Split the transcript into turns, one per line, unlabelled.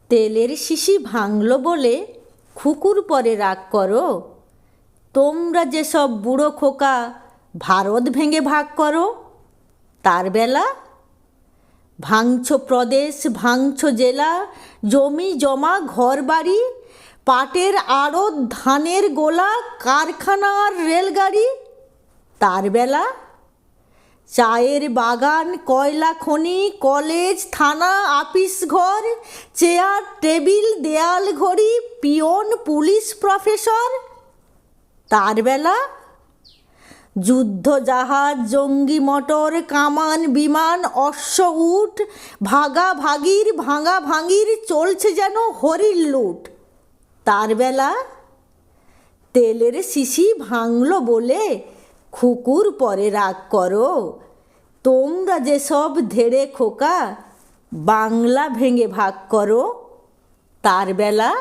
তেলের শিশি ভাঙলো বলে খুকুর পরে রাগ করো? তোমরা যেসব বুড়ো খোকা ভারত ভেঙে ভাগ করো, তার বেলা? ভাঙছ প্রদেশ, ভাঙছ জেলা, জমি জমা ঘর বাড়ি, পাটের আড়ত, ধানের গোলা, কারখানা আর রেলগাড়ি, তার বেলা? চায়ের বাগান, কয়লা খনি, কলেজ, থানা, আপিস ঘর, চেয়ার টেবিল, দেয়াল ঘড়ি, পিয়ন, পুলিশ, প্রফেসর, তার বেলা? যুদ্ধ জাহাজ, জঙ্গি মোটর, কামান বিমান, অশ্ব উট, ভাগাভাগির ভাঙা ভাঙির চলছে যেন হরির লুট, তার বেলা? তেলের শিশি ভাঙলো বলে খুকুর পরে রাগ করো? তোমরা যেসব ধেড়ে খোকা বাংলা ভেঙে ভাগ করো, তার বেলা?